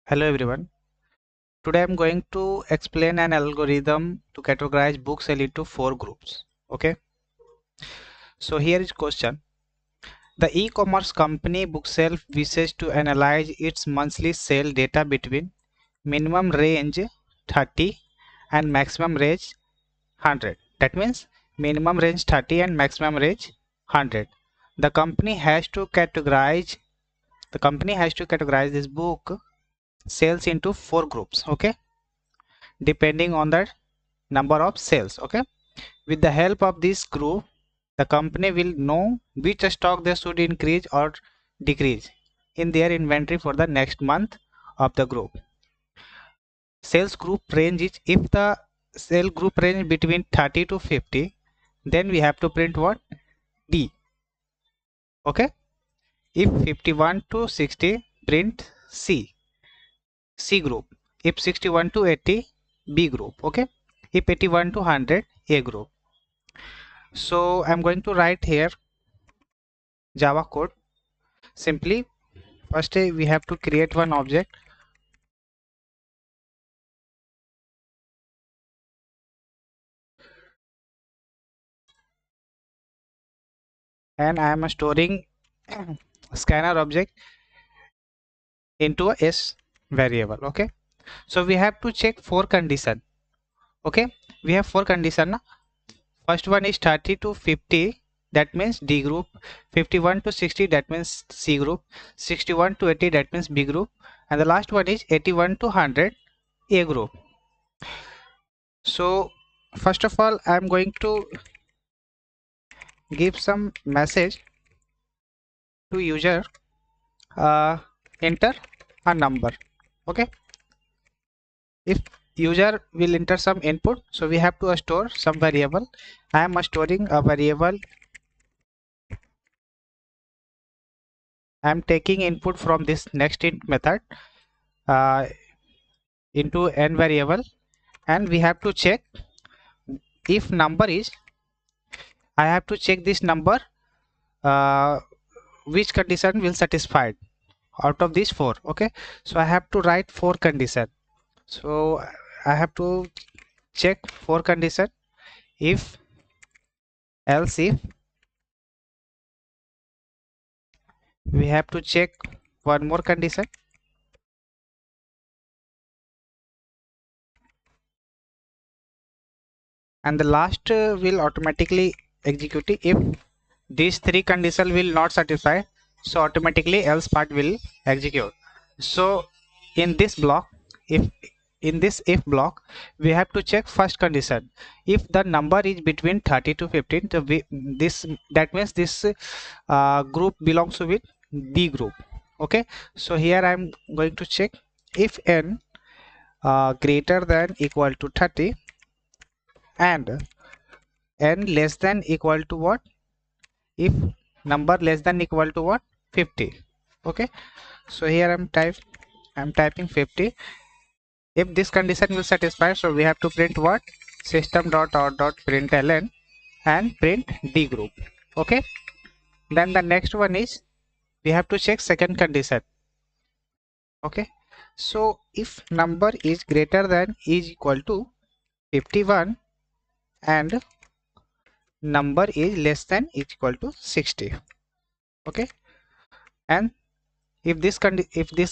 Hello everyone. Today I'm going to explain an algorithm to categorize book sale into 4 groups. Okay. So here is question. The e-commerce company Bookshelf wishes to analyze its monthly sale data between minimum range 30 and maximum range 100. That means minimum range 30 and maximum range 100. The company has to categorize this book sales into 4 groups. Okay, depending on the number of sales. Okay, with the help of this group the company will know which stock they should increase or decrease in their inventory for the next month of the group. Sales group range is, if the sale group range between 30 to 50, then we have to print what? D. Okay, if 51 to 60, print C group. If 61 to 80, B group. Okay, if 81 to 100, A group. So I'm going to write here Java code. Simply first we have to create one object, and I am storing scanner object into a S variable. Okay, so we have to check 4 condition. Okay, we have 4 condition. First one is 30 to 50, that means D group. 51 to 60, that means C group. 61 to 80, that means B group, and the last one is 81 to 100, A group. So first of all I am going to give some message to user. Enter a number. Okay, if user will enter some input, so we have to store some variable. I am storing a variable. I am taking input from this next int method into n variable, and we have to check if number is, I have to check this number which condition will satisfied out of these 4. Okay, so I have to write 4 condition. So I have to check 4 condition. If, else if, we have to check one more condition, and the last will automatically execute if these 3 conditions will not satisfy, so automatically else part will execute. So in this block, if in this if block we have to check first condition. If the number is between 30 to 15, so this, that means this group belongs to with D group. Okay, so here I am going to check if n greater than equal to 30 and n less than equal to what? If number less than equal to what? 50. Okay, so here I'm typing 50. If this condition will satisfy, so we have to print what? System.out.println and print D group. Okay, then the next one is we have to check second condition. Okay, so if number is greater than is equal to 51 and number is less than is equal to 60. Okay, and if this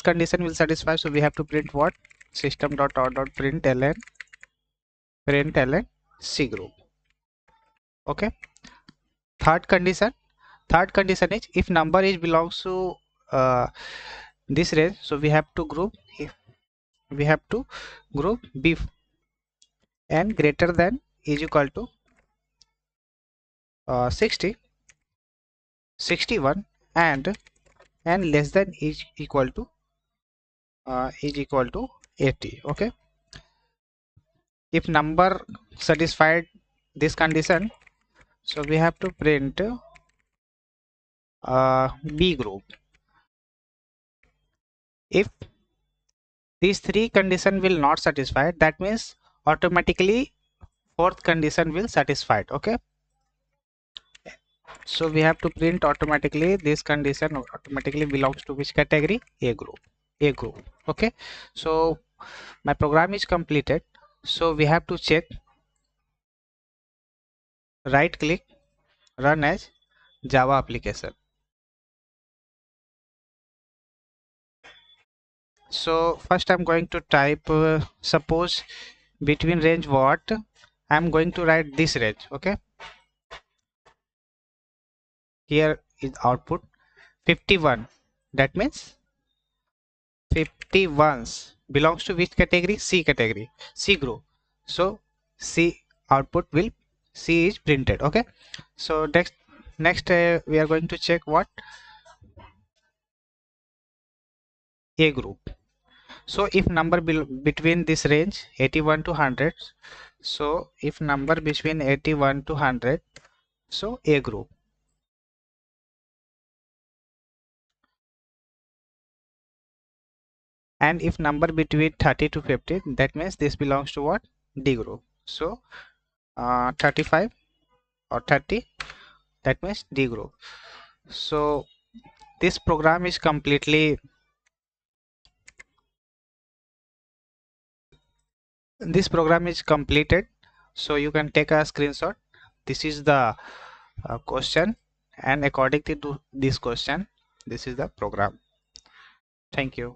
condition will satisfy, so we have to print what? System.out.println C group. Okay, third condition is if number is belongs to this range, so we have to group B and greater than is equal to 60, 61 and less than is equal to 80. Okay, if number satisfied this condition, so we have to print B group. If these 3 conditions will not satisfy, that means automatically 4th condition will satisfied. Okay, so we have to print automatically this condition automatically belongs to which category? A group. Okay, so my program is completed. So we have to check, right click, run as Java application. So first I'm going to type, suppose between range what, I'm going to write this range. Okay, here is output 51. That means 51s belongs to which category? C category, C group. So C output will, C is printed. Okay, so next we are going to check what, A group. So if number between this range 81 to 100, so if number between 81 to 100, so A group. And if number between 30 to 50, that means this belongs to what, D group. So 35 or 30, that means D group. So this program is completely, this program is completed. So you can take a screenshot. This is the question, and according to this question, this is the program. Thank you.